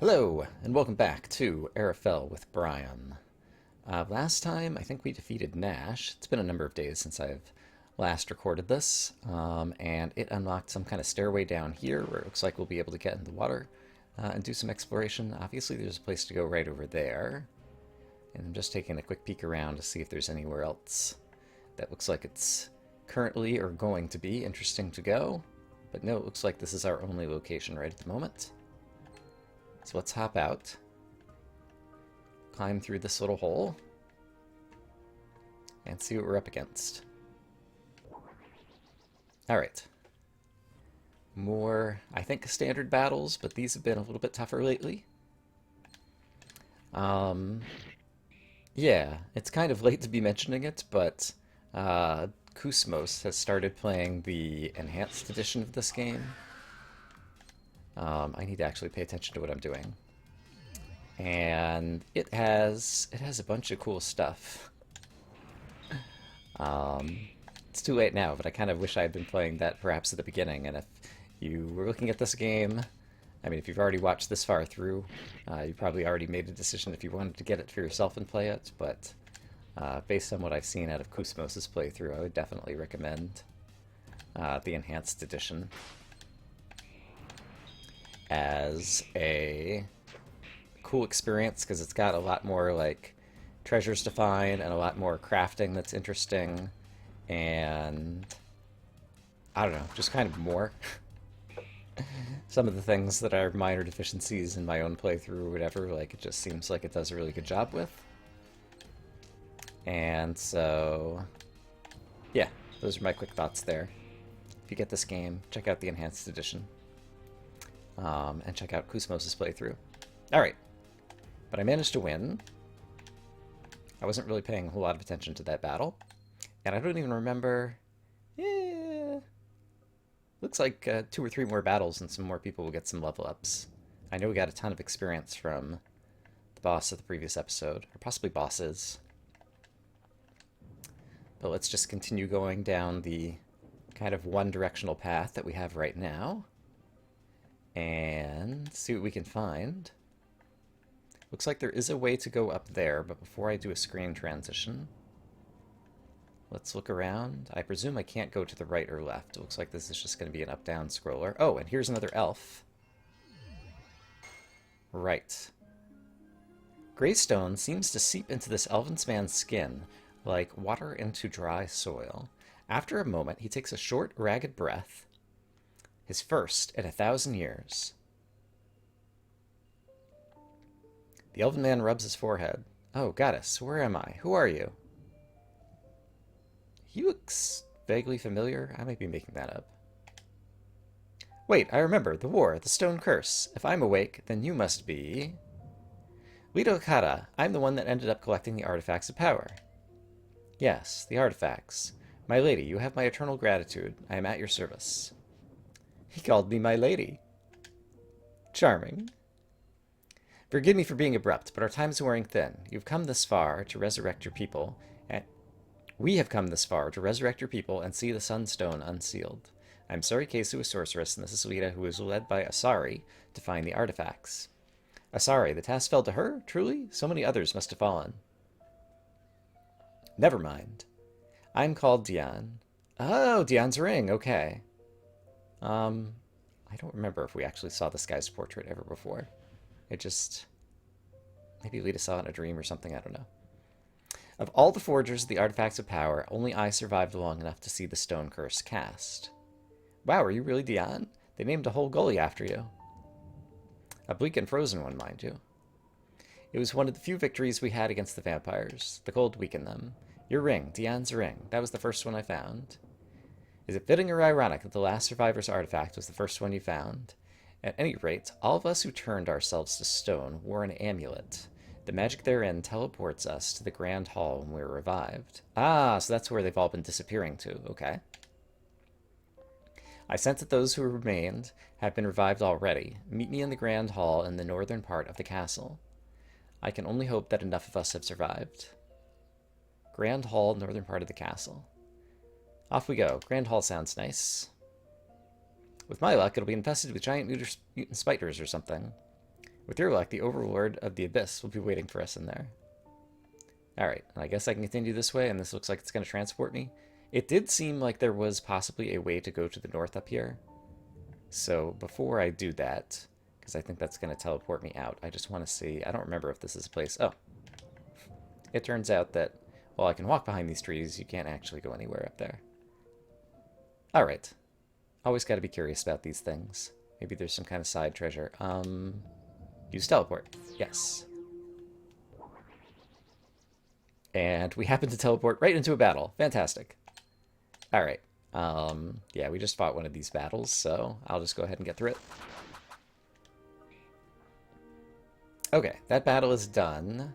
Hello, and welcome back to Ara Fell with Brian. Last time, I think we defeated Nash. It's been a number of days since I've last recorded this, and it unlocked some kind of stairway down here where it looks like we'll be able to get in the water and do some exploration. Obviously, there's a place to go right over there, and I'm just taking a quick peek around to see if there's anywhere else that looks like it's currently or going to be interesting to go. But no, it looks like this is our only location right at the moment. So let's hop out, climb through this little hole, and see what we're up against. Alright. More, I think, standard battles, but these have been a little bit tougher lately. Yeah, it's kind of late to be mentioning it, but Kusmos has started playing the enhanced edition of this game. I need to actually pay attention to what I'm doing. And it has a bunch of cool stuff. It's too late now, but I kind of wish I had been playing that perhaps at the beginning. And if you were looking at this game, I mean, if you've already watched this far through, you probably already made a decision if you wanted to get it for yourself and play it. But based on what I've seen out of Kusmos' playthrough, I would definitely recommend the enhanced edition as a cool experience, because it's got a lot more like treasures to find and a lot more crafting that's interesting, and I don't know, just kind of more. Some of the things that are minor deficiencies in my own playthrough or whatever, like, it just seems like it does a really good job with. And so yeah, those are my quick thoughts there. If you get this game, check out the enhanced edition. And check out Kusmos' playthrough. Alright. But I managed to win. I wasn't really paying a whole lot of attention to that battle. And I don't even remember... Yeah... Looks like 2 or 3 more battles and some more people will get some level ups. I know we got a ton of experience from the boss of the previous episode. Or possibly bosses. But let's just continue going down the kind of one-directional path that we have right now. And see what we can find. Looks like there is a way to go up there, but before I do a screen transition, let's look around. I presume I can't go to the right or left. It looks like this is just going to be an up-down scroller. Oh, and here's another elf. Right. Greystone seems to seep into this elven man's skin like water into dry soil. After a moment, he takes a short, ragged breath. His first in 1,000 years. The elven man rubs his forehead. Oh, goddess, where am I? Who are you? He looks vaguely familiar. I might be making that up. Wait, I remember. The war, the stone curse. If I'm awake, then you must be... Lido Kara. I'm the one that ended up collecting the artifacts of power. Yes, the artifacts. My lady, you have my eternal gratitude. I am at your service. He called me my lady. Charming. Forgive me for being abrupt, but our time is wearing thin. You've come this far to resurrect your people, and we have come this far to resurrect your people and see the Sunstone unsealed. I'm Sari Kesu, a sorceress, and this is Lita, who is led by Asari to find the artifacts. Asari, the task fell to her? Truly? So many others must have fallen. Never mind. I'm called Dian. Oh, Dian's ring. Okay. I don't remember if we actually saw this guy's portrait ever before. It just... Maybe Lita saw it in a dream or something, I don't know. Of all the forgers of the artifacts of power, only I survived long enough to see the stone curse cast. Wow, are you really Dian? They named a whole gully after you. A bleak and frozen one, mind you. It was one of the few victories we had against the vampires. The cold weakened them. Your ring, Dian's ring. That was the first one I found. Is it fitting or ironic that the last survivor's artifact was the first one you found? At any rate, all of us who turned ourselves to stone wore an amulet. The magic therein teleports us to the Grand Hall when we're revived. Ah, so that's where they've all been disappearing to. Okay. I sense that those who remained have been revived already. Meet me in the Grand Hall in the northern part of the castle. I can only hope that enough of us have survived. Grand Hall, northern part of the castle. Off we go. Grand Hall sounds nice. With my luck, it'll be infested with giant mutant spiders or something. With your luck, the Overlord of the Abyss will be waiting for us in there. Alright, I guess I can continue this way, and this looks like it's going to transport me. It did seem like there was possibly a way to go to the north up here. So before I do that, because I think that's going to teleport me out, I just want to see. I don't remember if this is a place. Oh. It turns out that while I can walk behind these trees, you can't actually go anywhere up there. Alright. Always got to be curious about these things. Maybe there's some kind of side treasure. Use teleport. Yes. And we happen to teleport right into a battle. Fantastic. Alright. Yeah, we just fought one of these battles, so I'll just go ahead and get through it. Okay, that battle is done.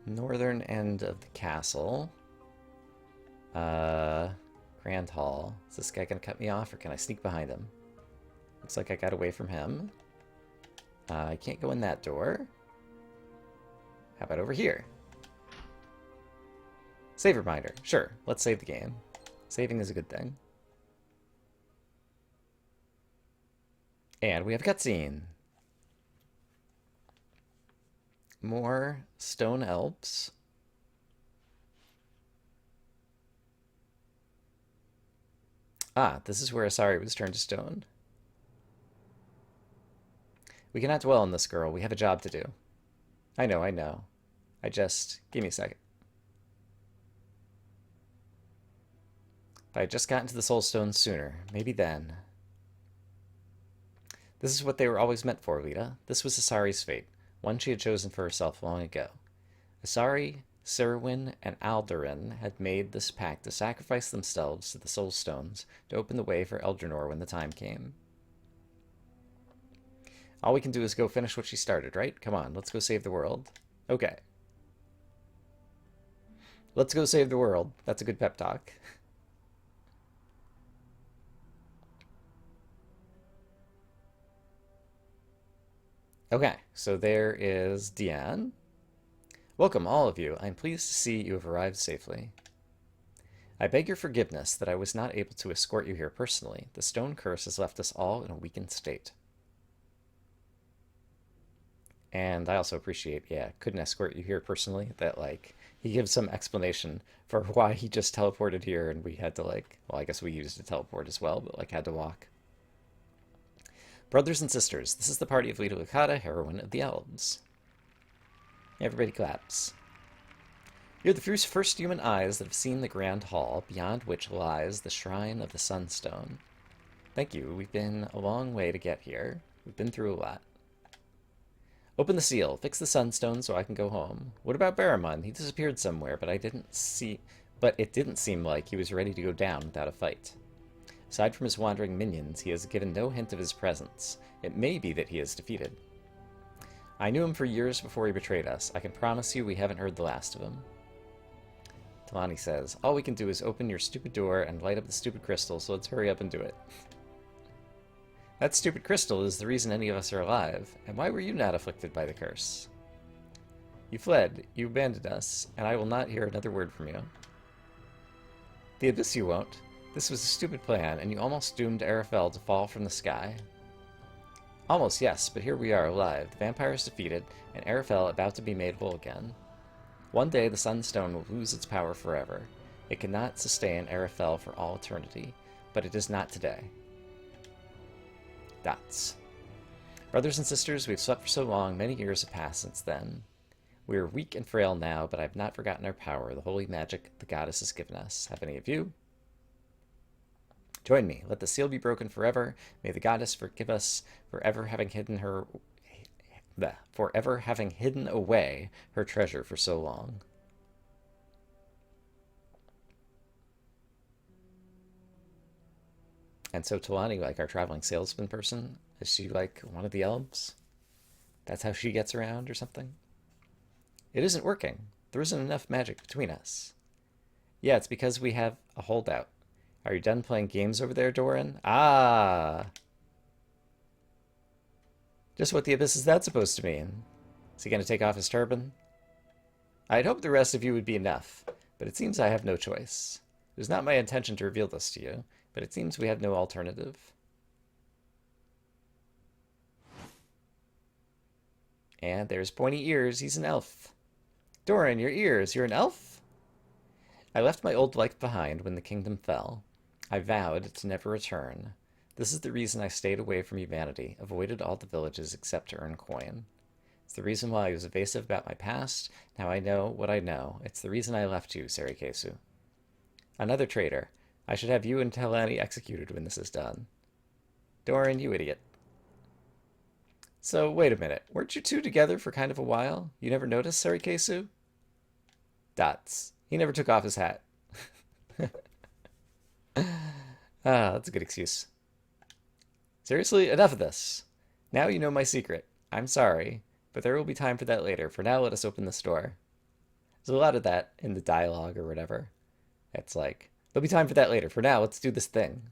Northern end of the castle. Grand Hall. Is this guy gonna cut me off, or can I sneak behind him? Looks like I got away from him. I can't go in that door. How about over here? Save reminder. Sure, let's save the game. Saving is a good thing. And we have a cutscene. More stone elves. Ah, this is where Asari was turned to stone. We cannot dwell on this, girl. We have a job to do. I know, I know. Give me a second. If I had just gotten to the soul stone sooner, maybe then. This is what they were always meant for, Lita. This was Asari's fate, one she had chosen for herself long ago. Asari, Serwyn, and Aldurin had made this pact to sacrifice themselves to the soul stones to open the way for Eldrannor when the time came. All we can do is go finish what she started, right? Come on, let's go save the world. Okay. Let's go save the world. That's a good pep talk. Okay, so there is Deanne. Welcome, all of you. I'm pleased to see you have arrived safely. I beg your forgiveness that I was not able to escort you here personally. The stone curse has left us all in a weakened state. And I also appreciate, yeah, couldn't escort you here personally, that, like, he gives some explanation for why he just teleported here and we had to, like, well, I guess we used to teleport as well, but, like, had to walk. Brothers and sisters, this is the party of Lita Lucata, heroine of the elves. Everybody claps. You're the first human eyes that have seen the Grand Hall, beyond which lies the Shrine of the Sunstone. Thank you. We've been a long way to get here. We've been through a lot. Open the seal. Fix the Sunstone so I can go home. What about Barramon? He disappeared somewhere, but it didn't seem like he was ready to go down without a fight. Aside from his wandering minions, he has given no hint of his presence. It may be that he is defeated. I knew him for years before he betrayed us. I can promise you we haven't heard the last of him. Talani says, all we can do is open your stupid door and light up the stupid crystal, so let's hurry up and do it. That stupid crystal is the reason any of us are alive, and why were you not afflicted by the curse? You fled, you abandoned us, and I will not hear another word from you. The Abyss you won't. This was a stupid plan, and you almost doomed Ara Fell to fall from the sky. Almost, yes, but here we are alive, the vampires defeated, and Ara Fell about to be made whole again. One day the Sunstone will lose its power forever. It cannot sustain Ara Fell for all eternity, but it is not today. Dots. Brothers and sisters, we've slept for so long, many years have passed since then. We are weak and frail now, but I have not forgotten our power, the holy magic the goddess has given us. Have any of you? Join me. Let the seal be broken forever. May the goddess forgive us for ever having hidden away her treasure for so long. And so Talani, like our traveling salesman person, is she like one of the elves? That's how she gets around or something? It isn't working. There isn't enough magic between us. Yeah, it's because we have a holdout. Are you done playing games over there, Doran? Ah! Just what the abyss is that supposed to mean? Is he going to take off his turban? I'd hoped the rest of you would be enough, but it seems I have no choice. It was not my intention to reveal this to you, but it seems we have no alternative. And there's pointy ears. He's an elf. Doran, your ears. You're an elf? I left my old life behind when the kingdom fell. I vowed to never return. This is the reason I stayed away from humanity, avoided all the villages except to earn coin. It's the reason why I was evasive about my past. Now I know what I know. It's the reason I left you, Sarikesu. Another traitor. I should have you and Telani executed when this is done. Doran, you idiot. So, wait a minute. Weren't you two together for kind of a while? You never noticed, Sarikesu? Dots. He never took off his hat. That's a good excuse. Seriously, enough of this. Now you know my secret. I'm sorry, but there will be time for that later. For now, let us open this door. There's a lot of that in the dialogue or whatever. It's like, there'll be time for that later. For now, let's do this thing.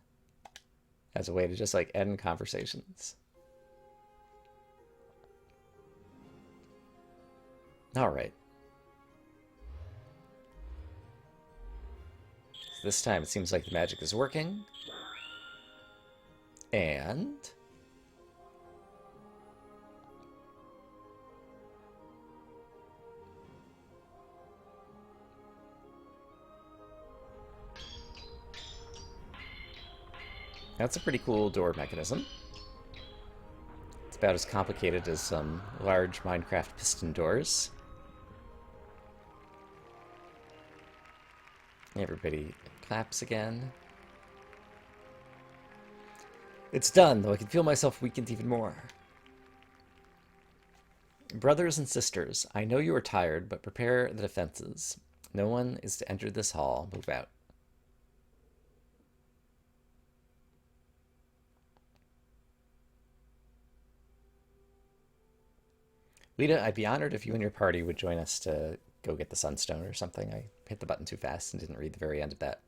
As a way to just like end conversations. All right. So this time it seems like the magic is working. And that's a pretty cool door mechanism. It's about as complicated as some large Minecraft piston doors. Everybody claps again. It's done, though I can feel myself weakened even more. Brothers and sisters, I know you are tired, but prepare the defenses. No one is to enter this hall. Move out. Lita, I'd be honored if you and your party would join us to go get the Sunstone or something. I hit the button too fast and didn't read the very end of that.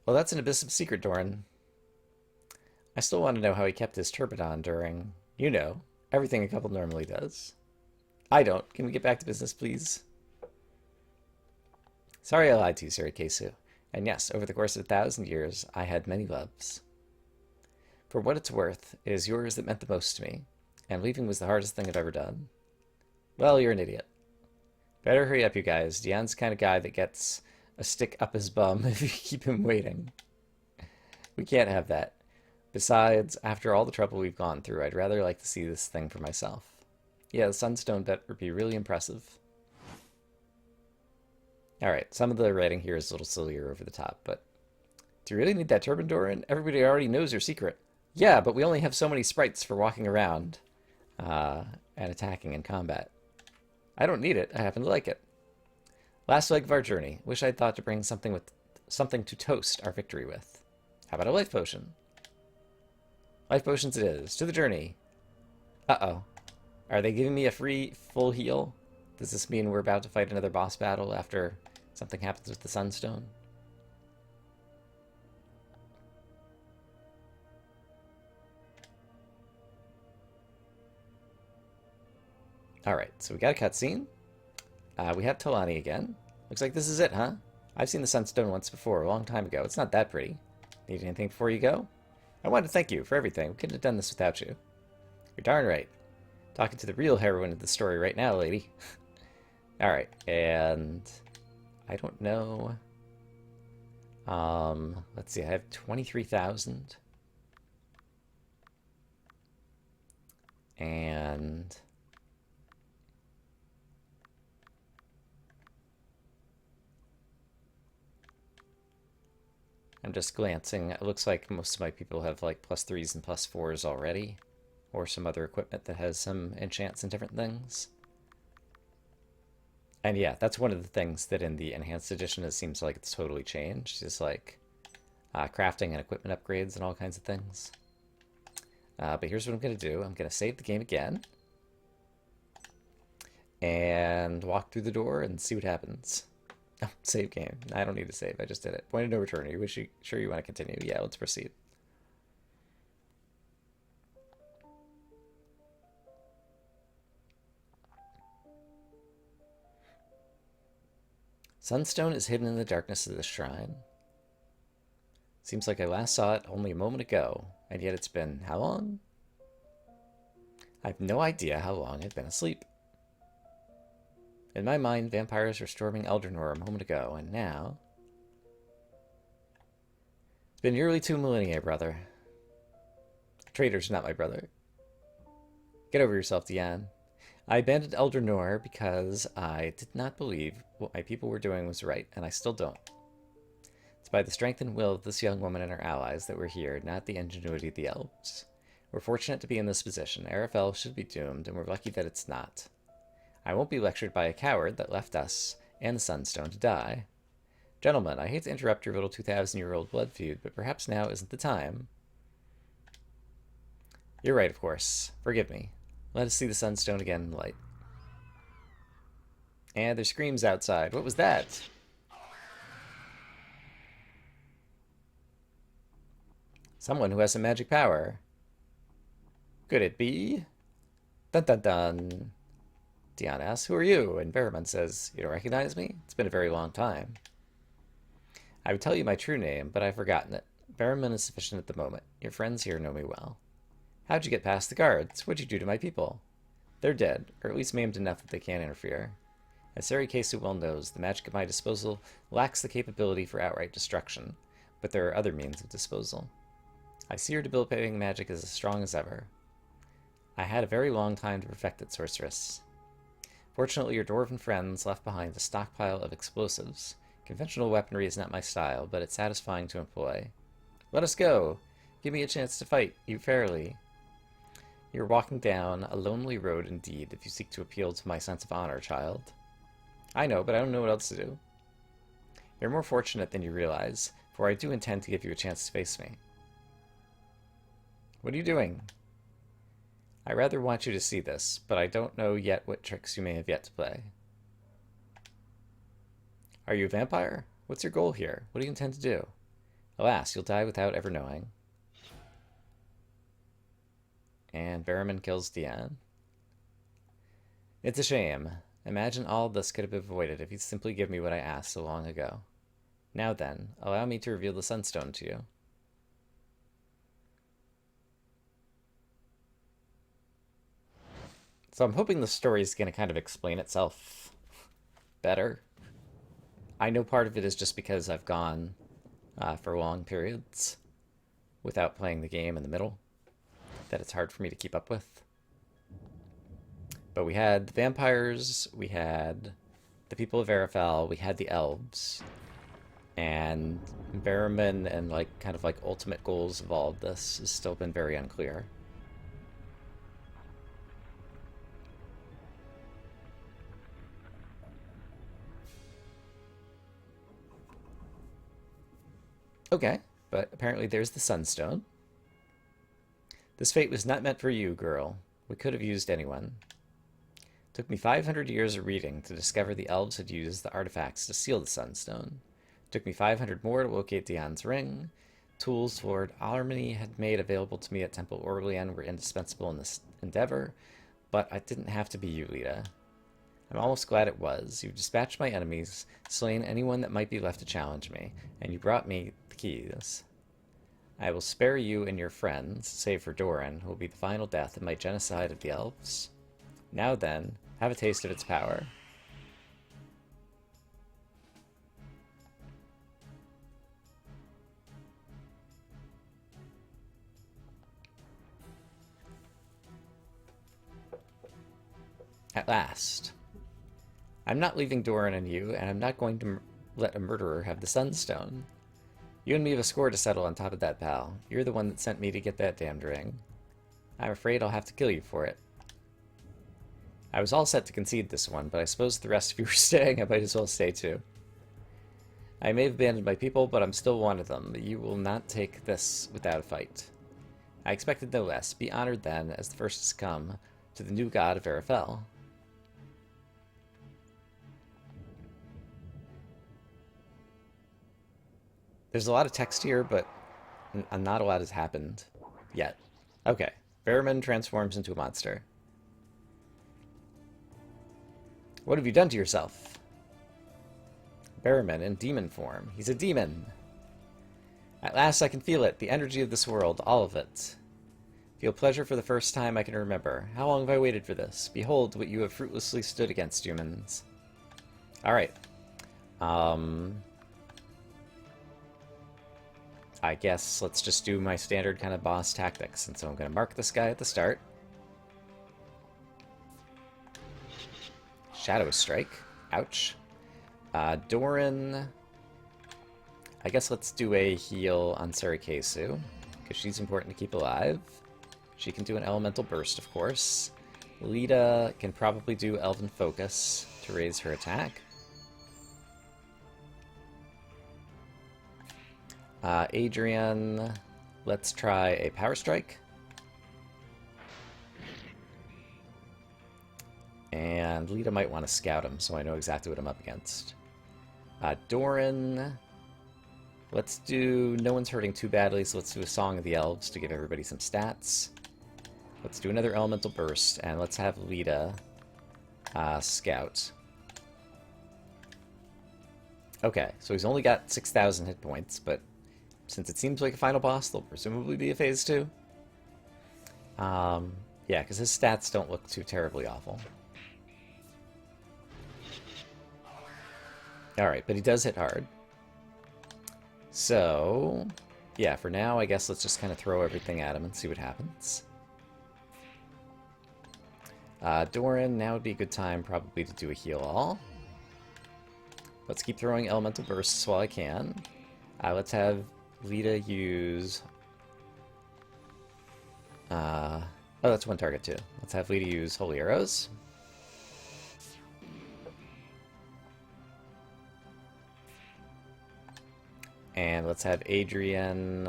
Well, that's an abyss of secret, Doran. I still want to know how he kept his turban on during, you know, everything a couple normally does. I don't. Can we get back to business, please? Sorry I lied to you, Sarikesu. And yes, over the course of 1,000 years, I had many loves. For what it's worth, it is yours that meant the most to me, and leaving was the hardest thing I've ever done. Well, you're an idiot. Better hurry up, you guys. Diane's the kind of guy that gets a stick up his bum if you keep him waiting. We can't have that. Besides, after all the trouble we've gone through, I'd rather like to see this thing for myself. Yeah, the Sunstone bet would be really impressive. Alright, some of the writing here is a little sillier over the top, but do you really need that turban, Doran? Everybody already knows your secret. Yeah, but we only have so many sprites for walking around and attacking in combat. I don't need it. I happen to like it. Last leg of our journey. Wish I'd thought to bring something to toast our victory with. How about a life potion? Life potions it is. To the journey. Uh-oh. Are they giving me a free full heal? Does this mean we're about to fight another boss battle after something happens with the Sunstone? Alright, so we got a cutscene. We have Telani again. Looks like this is it, huh? I've seen the Sunstone once before, a long time ago. It's not that pretty. Need anything before you go? I wanted to thank you for everything. We couldn't have done this without you. You're darn right. Talking to the real heroine of the story right now, lady. Alright, and I don't know. Let's see, I have 23,000. And I'm just glancing. It looks like most of my people have like +3s and +4s already, or some other equipment that has some enchants and different things. And yeah, that's one of the things that in the Enhanced Edition it seems like it's totally changed, is like crafting and equipment upgrades and all kinds of things. But here's what I'm going to do. I'm going to save the game again and walk through the door and see what happens. Oh, save game. I don't need to save. I just did it. Point of no return. Are you sure you want to continue? Yeah, let's proceed. Sunstone is hidden in the darkness of the shrine. Seems like I last saw it only a moment ago, and yet it's been how long? I have no idea how long I've been asleep. In my mind, vampires were storming Eldrenor a moment ago, and now... It's been nearly 2 millennia, brother. A traitor's not my brother. Get over yourself, Diane. I abandoned Eldrenor because I did not believe what my people were doing was right, and I still don't. It's by the strength and will of this young woman and her allies that we're here, not the ingenuity of the elves. We're fortunate to be in this position. Ara Fell should be doomed, and we're lucky that it's not. I won't be lectured by a coward that left us and the Sunstone to die. Gentlemen, I hate to interrupt your little 2,000-year-old blood feud, but perhaps now isn't the time. You're right, of course. Forgive me. Let us see the Sunstone again in the light. And there's screams outside. What was that? Someone who has some magic power. Could it be? Dun dun dun. Dion asks, who are you? And Berriman says, you don't recognize me? It's been a very long time. I would tell you my true name, but I've forgotten it. Berriman is sufficient at the moment. Your friends here know me well. How'd you get past the guards? What'd you do to my people? They're dead, or at least maimed enough that they can't interfere. As Sari Kesu well knows, the magic at my disposal lacks the capability for outright destruction, but there are other means of disposal. I see your debilitating magic is as strong as ever. I had a very long time to perfect it, sorceress. Fortunately, your dwarven friends left behind a stockpile of explosives. Conventional weaponry is not my style, but it's satisfying to employ. Let us go! Give me a chance to fight you fairly. You're walking down a lonely road indeed if you seek to appeal to my sense of honor, child. I know, but I don't know what else to do. You're more fortunate than you realize, for I do intend to give you a chance to face me. What are you doing? I rather want you to see this, but I don't know yet what tricks you may have yet to play. Are you a vampire? What's your goal here? What do you intend to do? Alas, you'll die without ever knowing. And Berriman kills Diane. It's a shame. Imagine all this could have been avoided if you'd simply give me what I asked so long ago. Now then, allow me to reveal the Sunstone to you. So I'm hoping the story is going to kind of explain itself better. I know part of it is just because I've gone for long periods without playing the game in the middle, that it's hard for me to keep up with. But we had the vampires, we had the people of Ara Fell, we had the elves, and Berriman and kind of ultimate goals of all of this has still been very unclear. Okay, but apparently there's the Sunstone. This fate was not meant for you, girl. We could have used anyone. Took me 500 years of reading to discover the elves had used the artifacts to seal the Sunstone. Took me 500 more to locate Diane's ring. Tools Lord Alarmany had made available to me at Temple Orlean were indispensable in this endeavor, but I didn't have to be you, Lita. I'm almost glad it was. You dispatched my enemies, slain anyone that might be left to challenge me, and you brought me the keys. I will spare you and your friends, save for Doran, who will be the final death in my genocide of the elves. Now then, have a taste of its power. At last. I'm not leaving Doran and you, and I'm not going to let a murderer have the Sunstone. You and me have a score to settle on top of that, pal. You're the one that sent me to get that damned ring. I'm afraid I'll have to kill you for it. I was all set to concede this one, but I suppose the rest of you are staying. I might as well stay too. I may have abandoned my people, but I'm still one of them. You will not take this without a fight. I expected no less. Be honored then, as the first has come, to the new god of Ara Fell. There's a lot of text here, but not a lot has happened yet. Okay. Berriman transforms into a monster. What have you done to yourself? Berriman in demon form. He's a demon. At last I can feel it. The energy of this world. All of it. Feel pleasure for the first time I can remember. How long have I waited for this? Behold what you have fruitlessly stood against, humans. Alright. I guess let's just do my standard kind of boss tactics. And so I'm going to mark this guy at the start. Shadow Strike. Ouch. Doran. I guess let's do a heal on Sarikesu, because she's important to keep alive. She can do an Elemental Burst, of course. Lita can probably do Elven Focus to raise her attack. Adrian, let's try a Power Strike. And Lita might want to scout him, so I know exactly what I'm up against. Doran, let's do... No one's hurting too badly, so let's do a Song of the Elves to give everybody some stats. Let's do another Elemental Burst, and let's have Lita scout. Okay, so he's only got 6,000 hit points, but since it seems like a final boss, there'll presumably be a phase 2. Yeah, because his stats don't look too terribly awful. Alright, but he does hit hard. So, yeah, for now, I guess let's just kind of throw everything at him and see what happens. Doran, now would be a good time probably to do a heal all. Let's keep throwing Elemental Bursts while I can. Let's have Lita use... oh, that's one target too. Let's have Lita use Holy Arrows. And let's have Adrian...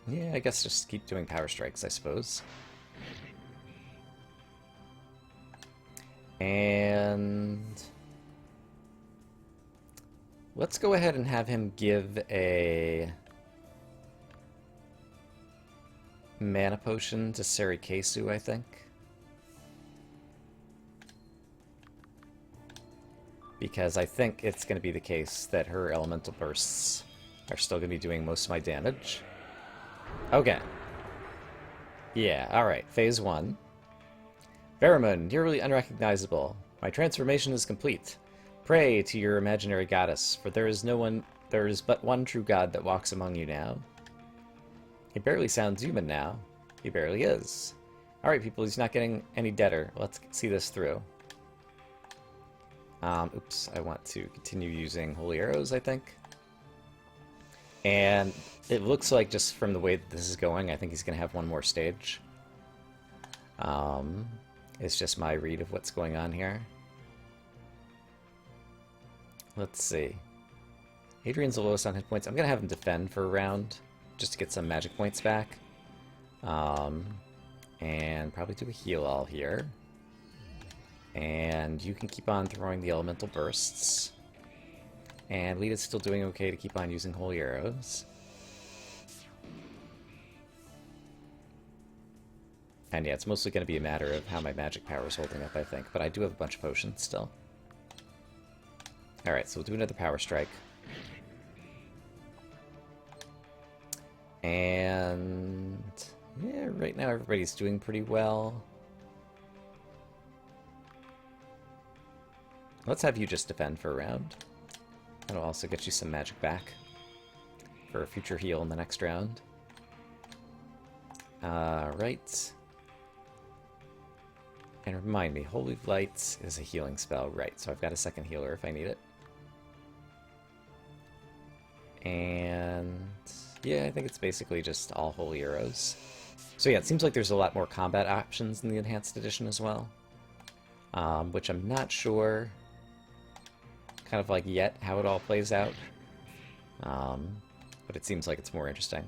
Yeah, I guess just keep doing Power Strikes, I suppose. And... let's go ahead and have him give a... Mana Potion to Sarikesu, I think. Because I think it's going to be the case that her Elemental Bursts are still going to be doing most of my damage. Okay. Yeah, alright. Phase 1. Pheromone, nearly unrecognizable. My transformation is complete. Pray to your imaginary goddess, for there is but one true god that walks among you now. He barely sounds human now. He barely is. Alright, people, he's not getting any deader. Let's see this through. Oops, I want to continue using Holy Arrows, I think. And it looks like, just from the way that this is going, I think he's going to have one more stage. It's just my read of what's going on here. Let's see. Adrian's the lowest on hit points. I'm going to have him defend for a round, just to get some magic points back. And probably do a heal all here. And you can keep on throwing the Elemental Bursts. And Lita's still doing okay to keep on using Holy Arrows. And yeah, it's mostly going to be a matter of how my magic power is holding up, I think. But I do have a bunch of potions still. Alright, so we'll do another Power Strike. And... yeah, right now everybody's doing pretty well. Let's have you just defend for a round. That'll also get you some magic back for a future heal in the next round. Right. And remind me, Holy Light is a healing spell, right, so I've got a second healer if I need it. And yeah, I think it's basically just all Holy Arrows. So yeah, it seems like there's a lot more combat options in the Enhanced Edition as well. Which I'm not sure, kind of like yet, how it all plays out. But it seems like it's more interesting.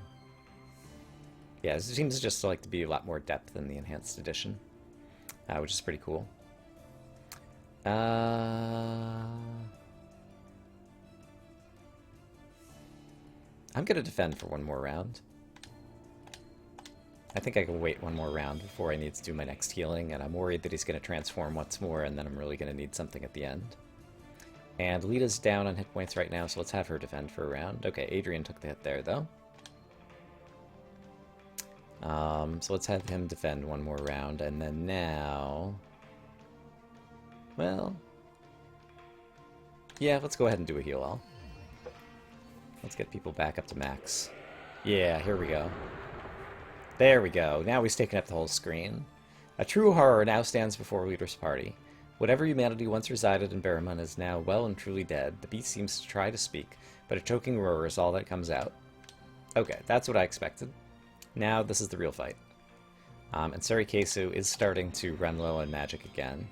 Yeah, it seems just like to be a lot more depth in the Enhanced Edition. Which is pretty cool. I'm going to defend for one more round. I think I can wait one more round before I need to do my next healing, and I'm worried that he's going to transform once more, and then I'm really going to need something at the end. And Lita's down on hit points right now, so let's have her defend for a round. Okay, Adrian took the hit there, though. So let's have him defend one more round, and then now... Well... Yeah, let's go ahead and do a heal all. Let's get people back up to max. Yeah, here we go. There we go. Now he's taken up the whole screen. A true horror now stands before Leader's party. Whatever humanity once resided in Berriman is now well and truly dead. The beast seems to try to speak, but a choking roar is all that comes out. Okay, that's what I expected. Now this is the real fight. And Sarikesu is starting to run low on magic again.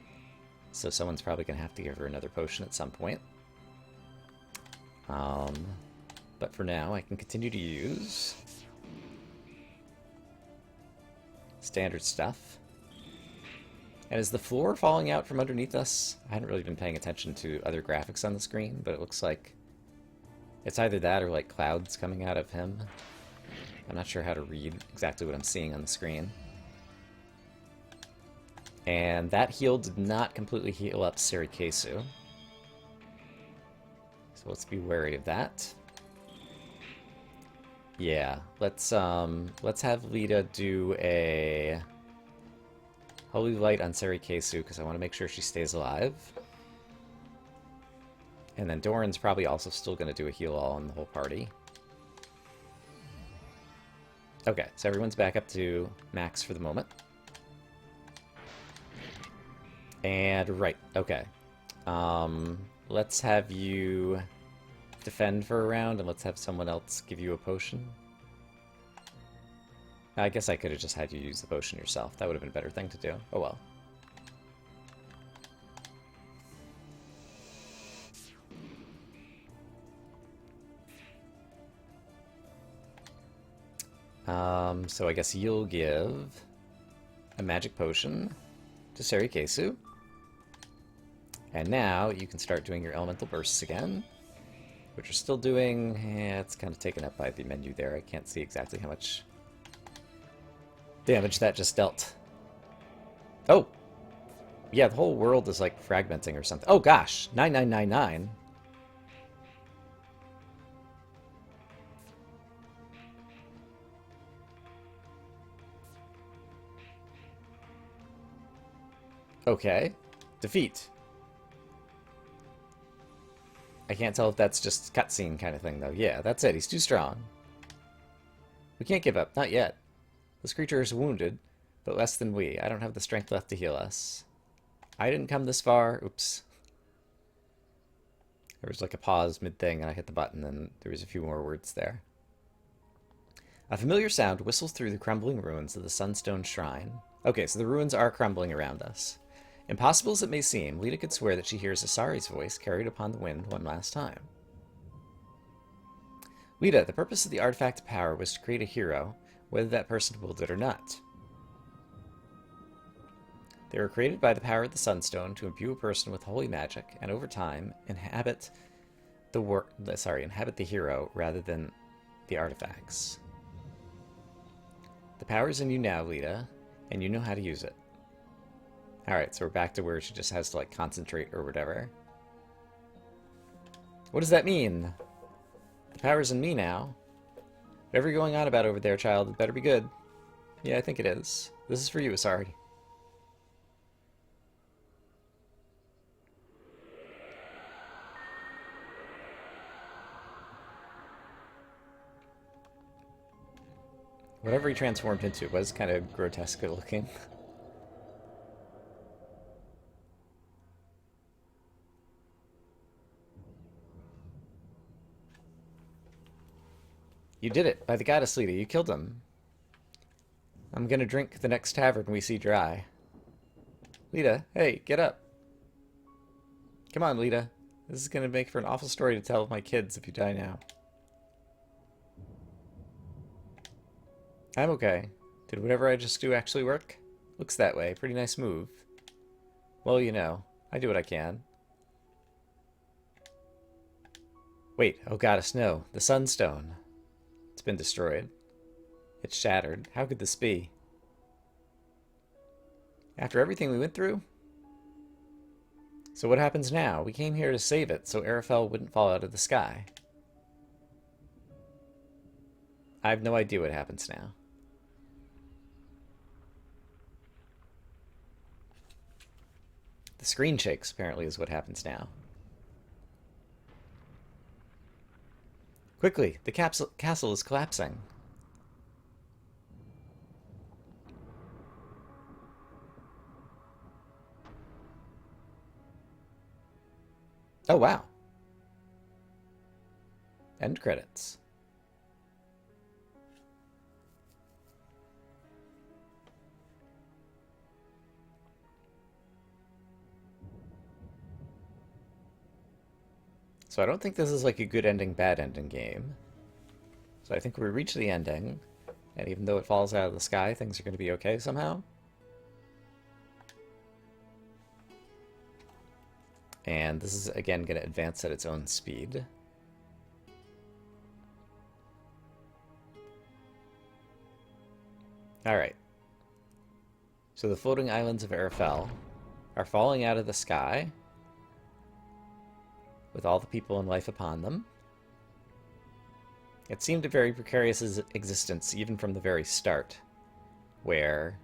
So someone's probably going to have to give her another potion at some point. But for now, I can continue to use standard stuff. And is the floor falling out from underneath us? I hadn't really been paying attention to other graphics on the screen, but it looks like it's either that or like clouds coming out of him. I'm not sure how to read exactly what I'm seeing on the screen. And that heal did not completely heal up Sarikesu. So let's be wary of that. Yeah, let's have Lita do a Holy Light on Sarikesu because I want to make sure she stays alive. And then Doran's probably also still going to do a heal all on the whole party. Okay, so everyone's back up to max for the moment. And right, okay. Let's have you defend for a round, and let's have someone else give you a potion. I guess I could have just had you use the potion yourself. That would have been a better thing to do. Oh well. So I guess you'll give a magic potion to Sarikesu. And now you can start doing your elemental bursts again, which are still doing... it's kind of taken up by the menu there. I can't see exactly how much damage that just dealt. Oh! Yeah, the whole world is like fragmenting or something. Oh gosh! 9999. Okay. Defeat. I can't tell if that's just cutscene kind of thing, though. Yeah, that's it. He's too strong. We can't give up. Not yet. This creature is wounded, but less than we. I don't have the strength left to heal us. I didn't come this far. Oops. There was like a pause mid-thing, and I hit the button, and there was a few more words there. A familiar sound whistles through the crumbling ruins of the Sunstone Shrine. Okay, so the ruins are crumbling around us. Impossible as it may seem, Lita could swear that she hears Asari's voice carried upon the wind one last time. Lita, the purpose of the artifact of power was to create a hero, whether that person willed it or not. They were created by the power of the Sunstone to imbue a person with holy magic, and over time, inhabit the hero rather than the artifacts. The power's in you now, Lita, and you know how to use it. Alright, so we're back to where she just has to, like, concentrate or whatever. What does that mean? The power's in me now. Whatever you're going on about over there, child, it better be good. Yeah, I think it is. This is for you, Asari. Whatever he transformed into was kind of grotesque looking. You did it, by the goddess Lita, you killed him. I'm gonna drink the next tavern we see dry. Lita, hey, get up. Come on, Lita. This is gonna make for an awful story to tell my kids if you die now. I'm okay. Did whatever I just do actually work? Looks that way. Pretty nice move. Well, you know, I do what I can. Wait, oh goddess, no. The Sunstone. It's been destroyed. It's shattered. How could this be? After everything we went through? So what happens now? We came here to save it so Ara Fell wouldn't fall out of the sky. I have no idea what happens now. The screen shakes, apparently, is what happens now. Quickly, the castle is collapsing. Oh, wow. End credits. So I don't think this is like a good ending, bad ending game. So I think we reach the ending, and even though it falls out of the sky, things are going to be okay somehow. And this is, again, going to advance at its own speed. Alright. So the floating islands of Ara Fell are falling out of the sky with all the people and life upon them. It seemed a very precarious existence even from the very start, where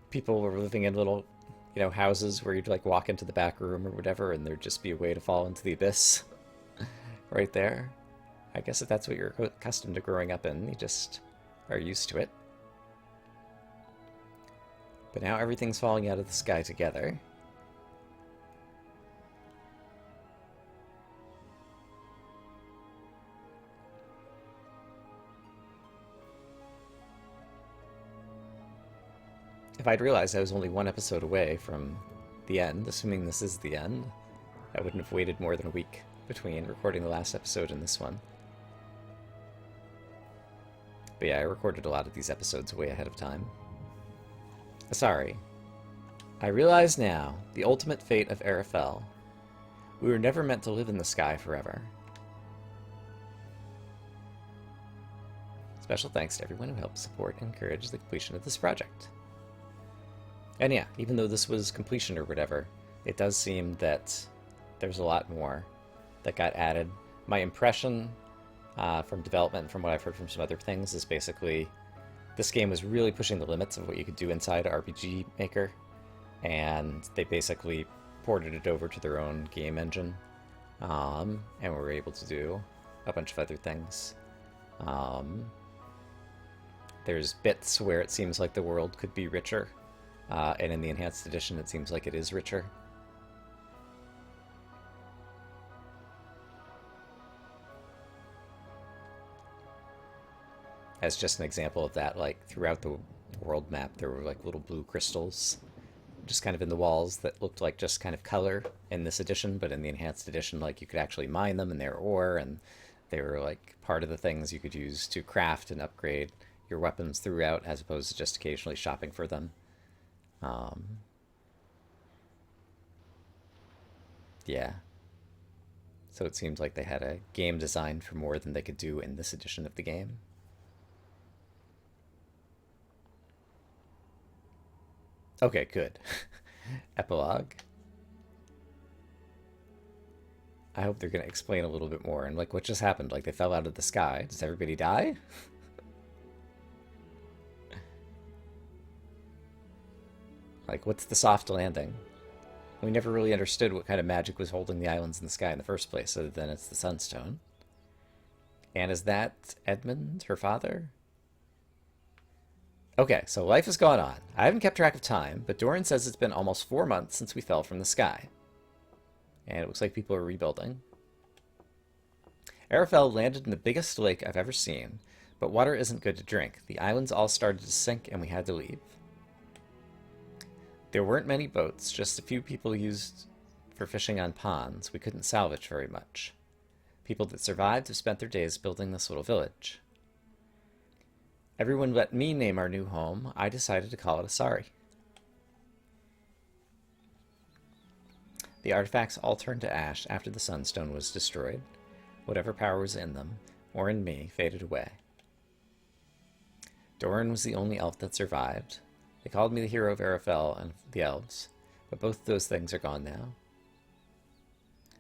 people were living in little, houses where you'd like walk into the back room or whatever, and there'd just be a way to fall into the abyss right there. I guess if that's what you're accustomed to growing up in, you just are used to it. But now everything's falling out of the sky together. If I'd realized I was only one episode away from the end, assuming this is the end, I wouldn't have waited more than a week between recording the last episode and this one. But yeah, I recorded a lot of these episodes way ahead of time. Sorry. I realize now the ultimate fate of Ara Fell. We were never meant to live in the sky forever. Special thanks to everyone who helped support and encourage the completion of this project. And yeah, even though this was completion or whatever, it does seem that there's a lot more that got added. My impression from development, from what I've heard from some other things, is basically this game was really pushing the limits of what you could do inside RPG Maker, and they basically ported it over to their own game engine, and were able to do a bunch of other things. There's bits where it seems like the world could be richer, and in the Enhanced Edition it seems like it is richer. As just an example of that, like throughout the world map there were like little blue crystals just kind of in the walls that looked like just kind of color in this edition, but in the Enhanced Edition, like, you could actually mine them and they're ore, and they were like part of the things you could use to craft and upgrade your weapons throughout, as opposed to just occasionally shopping for them. Yeah. So it seems like they had a game designed for more than they could do in this edition of the game. Okay, good. Epilogue. I hope they're going to explain a little bit more. And, like, what just happened? Like, they fell out of the sky. Does everybody die? Like, what's the soft landing? We never really understood what kind of magic was holding the islands in the sky in the first place, other than it's the Sunstone. And is that Edmund, her father? Okay, so life has gone on. I haven't kept track of time, but Doran says it's been almost 4 months since we fell from the sky. And it looks like people are rebuilding. Ara Fell landed in the biggest lake I've ever seen, but water isn't good to drink. The islands all started to sink and we had to leave. There weren't many boats, just a few people used for fishing on ponds. We couldn't salvage very much. People that survived have spent their days building this little village. Everyone let me name our new home. I decided to call it Asari. The artifacts all turned to ash after the Sunstone was destroyed. Whatever power was in them, or in me, faded away. Doran was the only elf that survived. They called me the hero of Ara Fell and the elves, but both those things are gone now.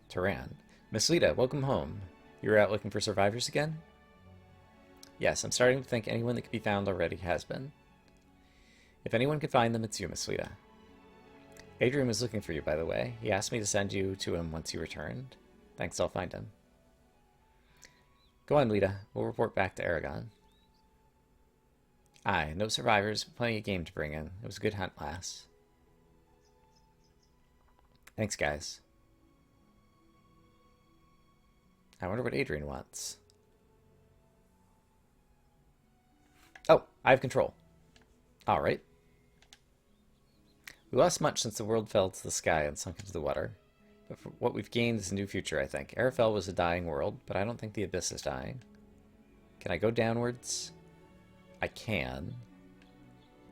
Turan. Miss Lita, welcome home. You were out looking for survivors again? Yes, I'm starting to think anyone that could be found already has been. If anyone could find them, it's you, Miss Lita. Adrian was looking for you, by the way. He asked me to send you to him once you returned. Thanks, I'll find him. Go on, Lita. We'll report back to Aragon. Aye, no survivors, but plenty of game to bring in. It was a good hunt, lass. Thanks, guys. I wonder what Adrian wants. Oh, I have control. All right. We lost much since the world fell to the sky and sunk into the water. But for what we've gained is a new future, I think. Ara Fell was a dying world, but I don't think the abyss is dying. Can I go downwards? I can.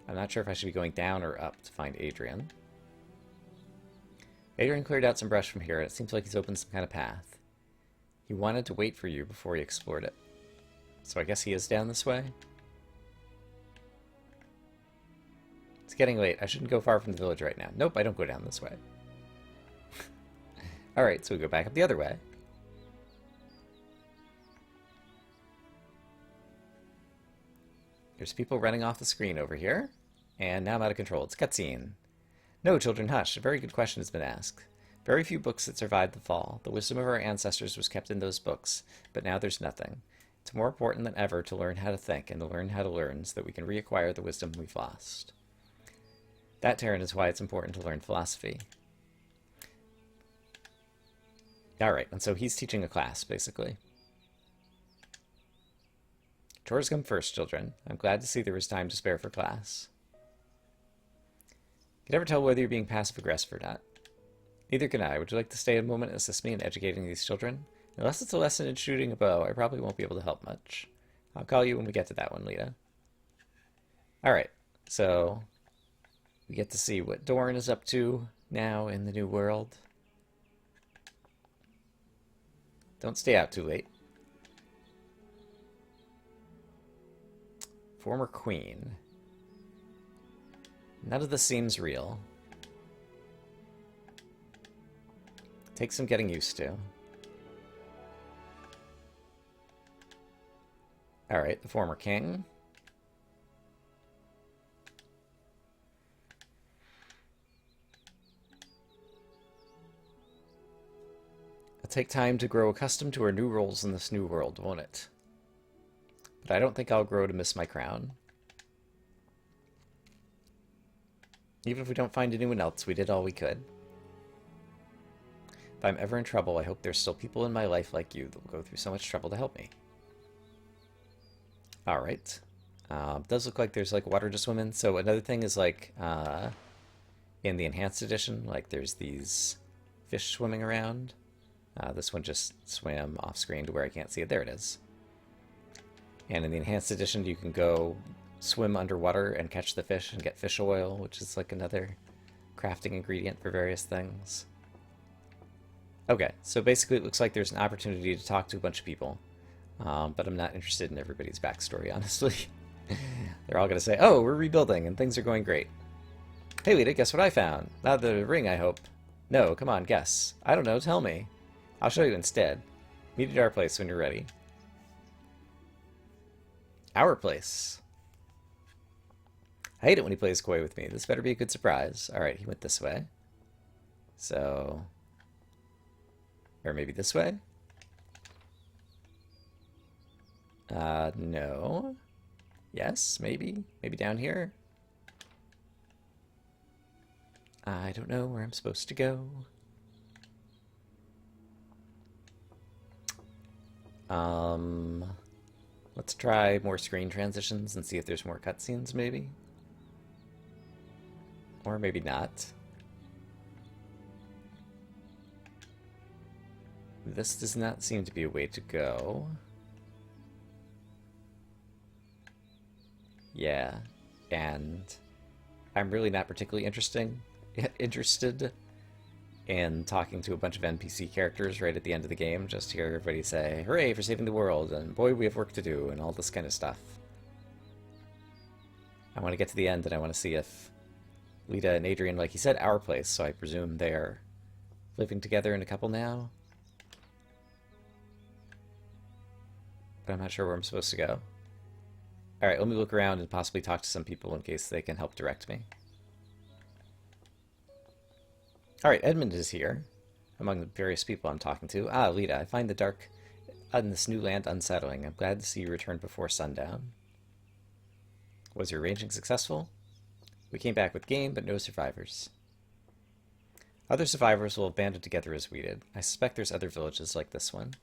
I'm not sure if I should be going down or up to find Adrian. Adrian cleared out some brush from here, and it seems like he's opened some kind of path. He wanted to wait for you before he explored it. So I guess he is down this way? It's getting late. I shouldn't go far from the village right now. Nope, I don't go down this way. Alright, so we go back up the other way. There's people running off the screen over here. And now I'm out of control. It's cutscene. No, children, hush. A very good question has been asked. Very few books that survived the fall. The wisdom of our ancestors was kept in those books, but now there's nothing. It's more important than ever to learn how to think and to learn how to learn so that we can reacquire the wisdom we've lost. That, Taryn, is why it's important to learn philosophy. Alright, and so he's teaching a class, basically. Chores come first, children. I'm glad to see there was time to spare for class. You can never tell whether you're being passive-aggressive or not. Neither can I. Would you like to stay a moment and assist me in educating these children? Unless it's a lesson in shooting a bow, I probably won't be able to help much. I'll call you when we get to that one, Lita. Alright, so we get to see what Doran is up to now in the new world. Don't stay out too late. Former queen. None of this seems real. Takes some getting used to. Alright, the former king. It'll take time to grow accustomed to our new roles in this new world, won't it? But I don't think I'll grow to miss my crown. Even if we don't find anyone else, we did all we could. If I'm ever in trouble, I hope there's still people in my life like you that will go through so much trouble to help me. Alright. Does look like there's like water to swim in. So another thing is like in the enhanced edition, like there's these fish swimming around. This one just swam off screen to where I can't see it. There it is. And in the enhanced edition, you can go swim underwater and catch the fish and get fish oil, which is like another crafting ingredient for various things. Okay, so basically it looks like there's an opportunity to talk to a bunch of people, but I'm not interested in everybody's backstory, honestly. They're all going to say, oh, we're rebuilding and things are going great. Hey, Lita, guess what I found? Not the ring, I hope. No, come on, guess. I don't know, tell me. I'll show you instead. Meet at our place when you're ready. Our place. I hate it when he plays coy with me. This better be a good surprise. Alright, he went this way. So... or maybe this way? No. Yes, maybe. Maybe down here? I don't know where I'm supposed to go. Let's try more screen transitions and see if there's more cutscenes, maybe? Or maybe not. This does not seem to be a way to go. Yeah, and I'm really not particularly interested in talking to a bunch of NPC characters right at the end of the game, just to hear everybody say, hooray for saving the world, and boy, we have work to do, and all this kind of stuff. I want to get to the end, and I want to see if Lita and Adrian, like he said, our place, so I presume they're living together in a couple now. But I'm not sure where I'm supposed to go. Alright, let me look around and possibly talk to some people in case they can help direct me. Alright, Edmund is here, among the various people I'm talking to. Ah, Lita, I find the dark in this new land unsettling. I'm glad to see you return before sundown. Was your ranging successful? We came back with game, but no survivors. Other survivors will have banded together as we did. I suspect there's other villages like this one.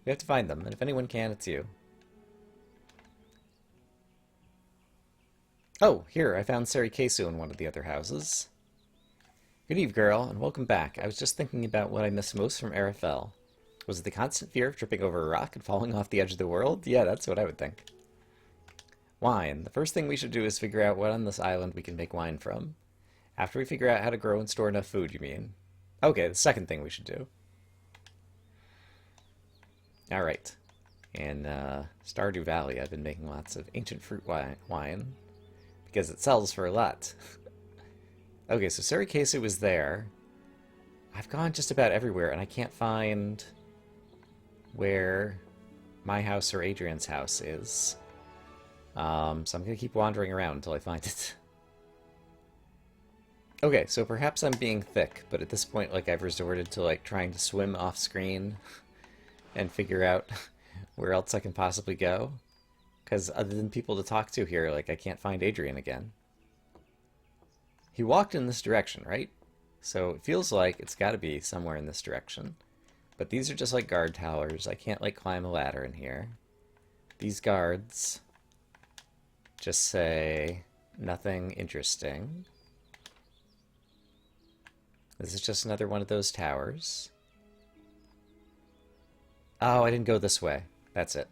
We have to find them, and if anyone can, it's you. Oh, here, I found Sari Kesu in one of the other houses. Good eve, girl, and welcome back. I was just thinking about what I missed most from Ara Fell. Was it the constant fear of tripping over a rock and falling off the edge of the world? Yeah, that's what I would think. Wine. The first thing we should do is figure out what on this island we can make wine from. After we figure out how to grow and store enough food, you mean? Okay, the second thing we should do. Alright. In Stardew Valley, I've been making lots of ancient fruit wine because it sells for a lot. Okay, so Sarikesu was there. I've gone just about everywhere, and I can't find where my house or Adrian's house is. So I'm going to keep wandering around until I find it. Okay, so perhaps I'm being thick, but at this point, like, I've resorted to, like, trying to swim off screen and figure out where else I can possibly go. Because other than people to talk to here, like, I can't find Adrian again. He walked in this direction, right? So it feels like it's got to be somewhere in this direction. But these are just like guard towers. I can't, like, climb a ladder in here. These guards just say nothing interesting. This is just another one of those towers. Oh, I didn't go this way. That's it.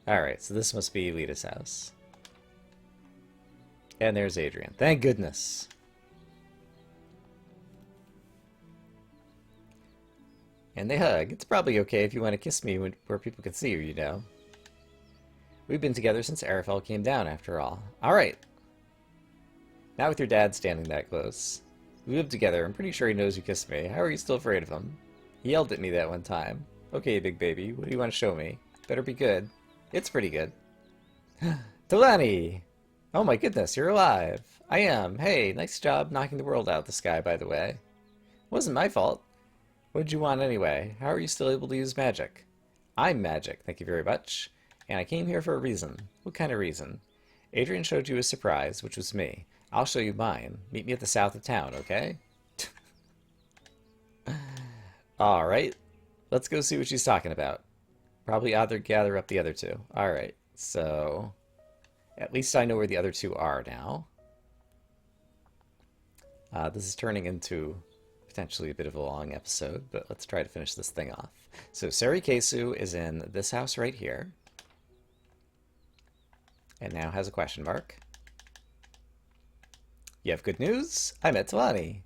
Alright, so this must be Lita's house. And there's Adrian. Thank goodness. And they hug. It's probably okay if you want to kiss me where people can see you, you know. We've been together since Ara Fell came down, after all. Alright. Not with your dad standing that close. We live together. I'm pretty sure he knows you kissed me. How are you still afraid of him? He yelled at me that one time. Okay, big baby, what do you want to show me? Better be good. It's pretty good. Delaney! Oh my goodness, you're alive. I am. Hey, nice job knocking the world out of the sky, by the way. Wasn't my fault. What did you want anyway? How are you still able to use magic? I'm magic, thank you very much. And I came here for a reason. What kind of reason? Adrian showed you a surprise, which was me. I'll show you mine. Meet me at the south of town, okay? Alright. Let's go see what she's talking about. Probably either gather up the other two. Alright, so at least I know where the other two are now. This is turning into potentially a bit of a long episode, but let's try to finish this thing off. So Sarikesu is in this house right here. And now has a question mark. You have good news? I met Talani.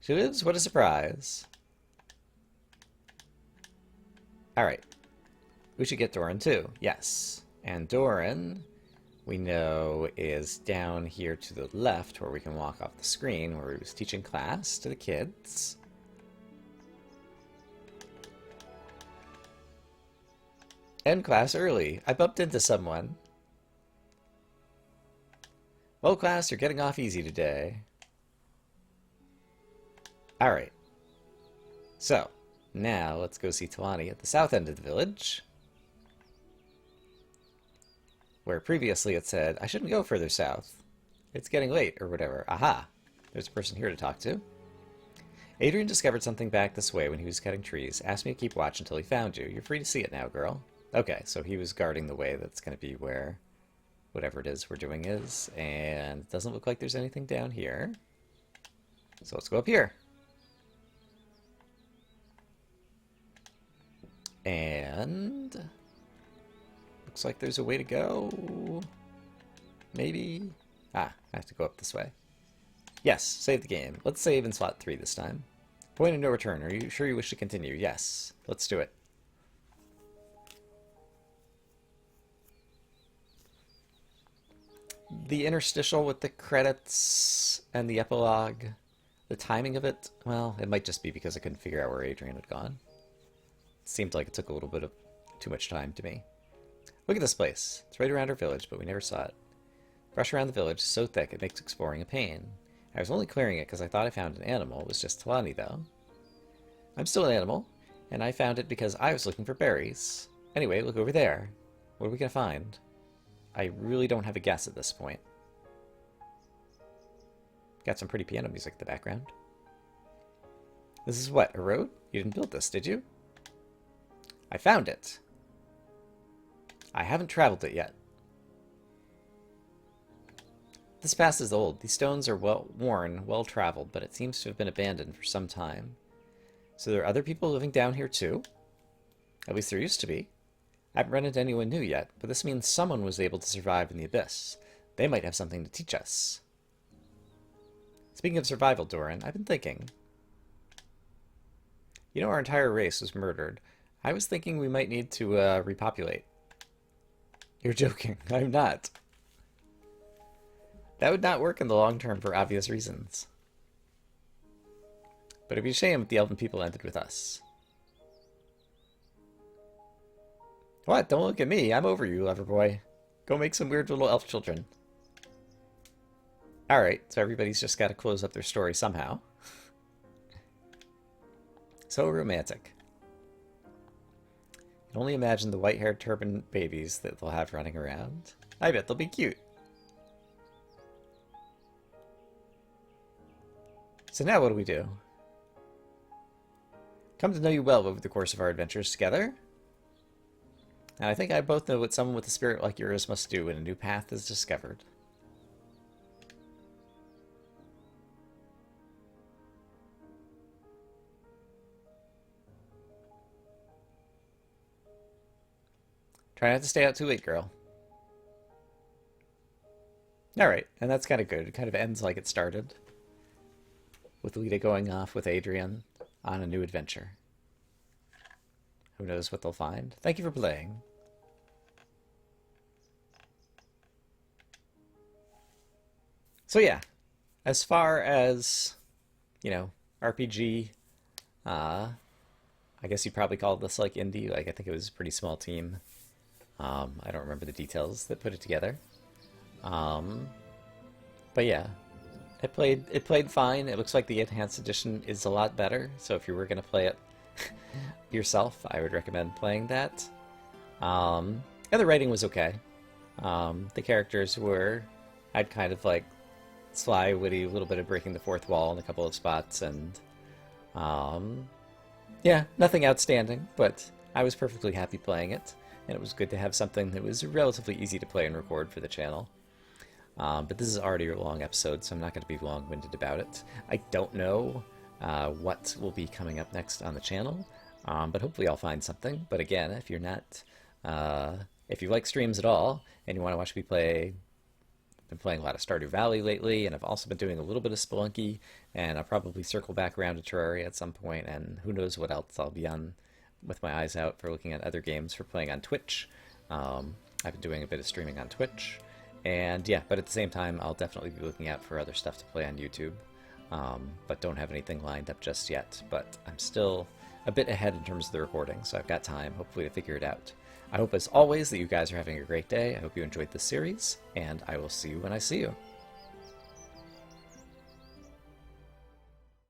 She lives? What a surprise. Alright. We should get Doran too. Yes. And Doran, we know, is down here to the left where we can walk off the screen where he was teaching class to the kids. End class early. I bumped into someone. Well, class, you're getting off easy today. Alright. So, now let's go see Talani at the south end of the village. Where previously it said, I shouldn't go further south. It's getting late, or whatever. Aha! There's a person here to talk to. Adrian discovered something back this way when he was cutting trees. Asked me to keep watch until he found you. You're free to see it now, girl. Okay, so he was guarding the way that's going to be where whatever it is we're doing is, and it doesn't look like there's anything down here. So let's go up here. And looks like there's a way to go. Maybe. Ah, I have to go up this way. Yes, save the game. Let's save in slot 3 this time. Point of no return. Are you sure you wish to continue? Yes. Let's do it. The interstitial with the credits and the epilogue, the timing of it, well, it might just be because I couldn't figure out where Adrian had gone. It seemed like it took a little bit of too much time to me. Look at this place. It's right around our village, but we never saw it. Brush around the village is so thick it makes exploring a pain. I was only clearing it because I thought I found an animal. It was just Talani, though. I'm still an animal, and I found it because I was looking for berries. Anyway, look over there. What are we going to find? I really don't have a guess at this point. Got some pretty piano music in the background. This is what, a road? You didn't build this, did you? I found it. I haven't traveled it yet. This path is old. These stones are well worn, well traveled, but it seems to have been abandoned for some time. So there are other people living down here too? At least there used to be. I haven't run into anyone new yet, but this means someone was able to survive in the abyss. They might have something to teach us. Speaking of survival, Doran, I've been thinking. You know, our entire race was murdered. I was thinking we might need to repopulate. You're joking. I'm not. That would not work in the long term for obvious reasons. But it'd be a shame if the elven people ended with us. What? Don't look at me. I'm over you, lover boy. Go make some weird little elf children. Alright, so everybody's just got to close up their story somehow. So romantic. You can only imagine the white-haired turban babies that they'll have running around. I bet they'll be cute. So now what do we do? Come to know you well over the course of our adventures together. And I think I both know what someone with a spirit like yours must do when a new path is discovered. Try not to stay out too late, girl. Alright, and that's kind of good. It kind of ends like it started. With Lita going off with Adrian on a new adventure. Who knows what they'll find? Thank you for playing. So yeah, as far as, you know, RPG, I guess you'd probably call this like indie. Like, I think it was a pretty small team. I don't remember the details that put it together. But yeah, it played fine. It looks like the enhanced edition is a lot better. So if you were gonna play it yourself, I would recommend playing that. And the writing was okay. The characters had kind of like sly, witty, a little bit of breaking the fourth wall in a couple of spots, and yeah, nothing outstanding, but I was perfectly happy playing it. And it was good to have something that was relatively easy to play and record for the channel. But this is already a long episode, so I'm not going to be long-winded about it. I don't know what will be coming up next on the channel, but hopefully I'll find something. But again, if you're not, if you like streams at all, and you want to watch me play, I've been playing a lot of Stardew Valley lately, and I've also been doing a little bit of Spelunky, and I'll probably circle back around to Terraria at some point, and who knows what else I'll be on with my eyes out for looking at other games, for playing on Twitch. I've been doing a bit of streaming on Twitch. And yeah, but at the same time, I'll definitely be looking out for other stuff to play on YouTube. But don't have anything lined up just yet. But I'm still a bit ahead in terms of the recording, so I've got time, hopefully, to figure it out. I hope, as always, that you guys are having a great day. I hope you enjoyed this series, and I will see you when I see you.